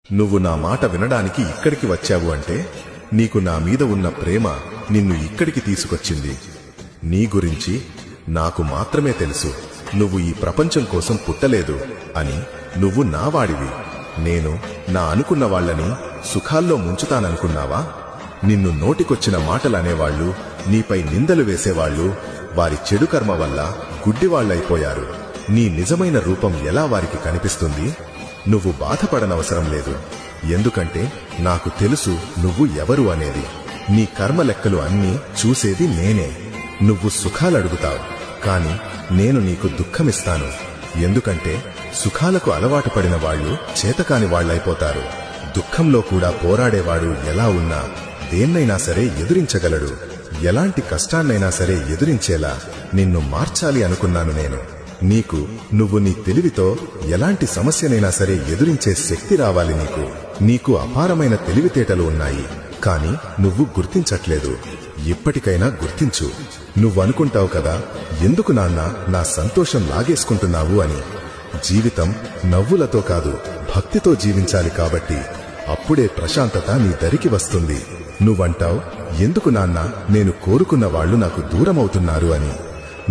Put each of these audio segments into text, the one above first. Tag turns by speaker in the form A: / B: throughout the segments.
A: నువ్వు నా మాట వినడానికి ఇక్కడికి వచ్చావు అంటే నీకు నా మీద ఉన్న ప్రేమ నిన్ను ఇక్కడికి తీసుకొచ్చింది. నీ గురించి నాకు మాత్రమే తెలుసు. నువ్వు ఈ ప్రపంచం కోసం పుట్టలేదు అని. నువ్వు నావాడివి. నేను నా అనుకున్న వాళ్ళని సుఖాల్లో ముంచుతాననుకున్నావా? నిన్ను నోటికొచ్చిన మాటలనేవాళ్లు, నీపై నిందలు వేసేవాళ్లు వారి చెడు కర్మ వల్ల గుడ్డివాళ్లైపోయారు. నీ నిజమైన రూపం ఎలా వారికి కనిపిస్తుంది? నువ్వు బాధపడనవసరం లేదు. ఎందుకంటే నాకు తెలుసు నువ్వు ఎవరు అనేది. నీ కర్మ లెక్కలు అన్నీ చూసేది నేనే. నువ్వు సుఖాలడుగుతావు, కాని నేను నీకు దుఃఖమిస్తాను. ఎందుకంటే సుఖాలకు అలవాటు పడిన వాళ్లు చేతకాని వాళ్లైపోతారు. దుఃఖంలో కూడా పోరాడేవాడు ఎలా ఉన్నా దేన్నైనా సరే ఎదురించగలడు. ఎలాంటి కష్టాన్నైనా సరే ఎదురించేలా నిన్ను మార్చాలి అనుకున్నాను నేను. నువ్వు నీ తెలివితో ఎలాంటి సమస్యనైనా సరే ఎదురించే శక్తి రావాలి. నీకు అపారమైన తెలివితేటలు ఉన్నాయి, కాని నువ్వు గుర్తించట్లేదు. ఇప్పటికైనా గుర్తించు. నువ్వనుకుంటావు కదా, ఎందుకు నాన్న నా సంతోషం లాగేసుకుంటున్నావు అని. జీవితం నవ్వులతో కాదు, భక్తితో జీవించాలి. కాబట్టి అప్పుడే ప్రశాంతత నీ దరికి వస్తుంది. నువ్వంటావు, ఎందుకు నాన్న నేను కోరుకున్న వాళ్లు నాకు దూరమవుతున్నారు అని.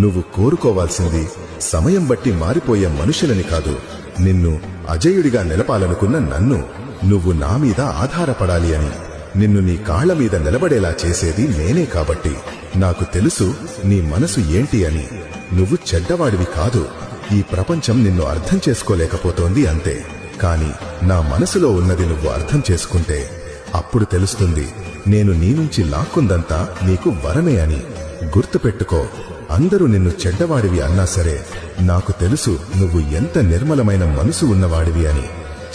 A: నువ్వు కోరుకోవాల్సింది సమయం బట్టి మారిపోయే మనుషులని కాదు, నిన్ను అజేయుడిగా నిలపాలనుకున్న నన్ను. నువ్వు నా మీద ఆధారపడాలి అని. నిన్ను నీ కాళ్ల మీద నిలబడేలా చేసేది నేనే. కాబట్టి నాకు తెలుసు నీ మనసు ఏంటి అని. నువ్వు చెడ్డవాడివి కాదు. ఈ ప్రపంచం నిన్ను అర్థం చేసుకోలేకపోతోంది అంతే. కాని నా మనసులో ఉన్నది నువ్వు అర్థం చేసుకుంటే అప్పుడు తెలుస్తుంది నేను నీ నుంచి లాక్కుందంతా నీకు వరమే అని. గుర్తుపెట్టుకో, అందరూ నిన్ను చెడ్డవాడివి అన్నా సరే నాకు తెలుసు నువ్వు ఎంత నిర్మలమైన మనసు ఉన్నవాడివి అని.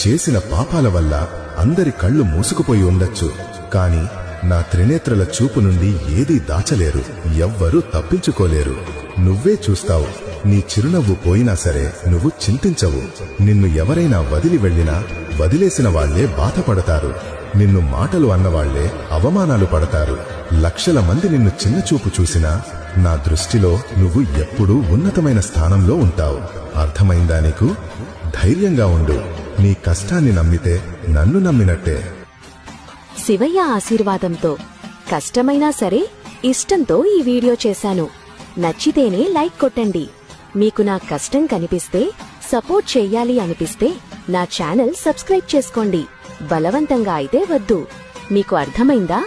A: చేసిన పాపాల వల్ల అందరి కళ్ళు మూసుకుపోయి ఉండొచ్చు, కాని నా త్రినేత్రల చూపు నుండి ఏదీ దాచలేరు. ఎవ్వరూ తప్పించుకోలేరు. నువ్వే చూస్తావు. నీ చిరునవ్వు పోయినా సరే నువ్వు చింతించవు. నిన్ను ఎవరైనా వదిలి వెళ్లినా వదిలేసిన వాళ్లే బాధపడతారు. నిన్ను మాటలు అన్నవాళ్లే అవమానాలు పడతారు. లక్షల మంది నిన్ను చిన్నచూపు చూసినా నా దృష్టిలో నువ్వు ఎప్పుడూ ఉన్నతమైన స్థానంలో ఉంటావు. అర్థమైందా నీకు? ధైర్యంగా ఉండు. నీ కష్టాన్ని నమ్మితే నన్ను నమ్మినట్టే.
B: శివయ్య ఆశీర్వాదంతో కష్టమైనా సరే ఇష్టంతో ఈ వీడియో చేశాను. నచ్చితేనే లైక్ కొట్టండి. మీకు నా కష్టం కనిపిస్తే, సపోర్ట్ చెయ్యాలి అనిపిస్తే నా ఛానల్ సబ్స్క్రైబ్ చేసుకోండి. బలవంతంగా అయితే వద్దు. మీకు అర్థమైందా?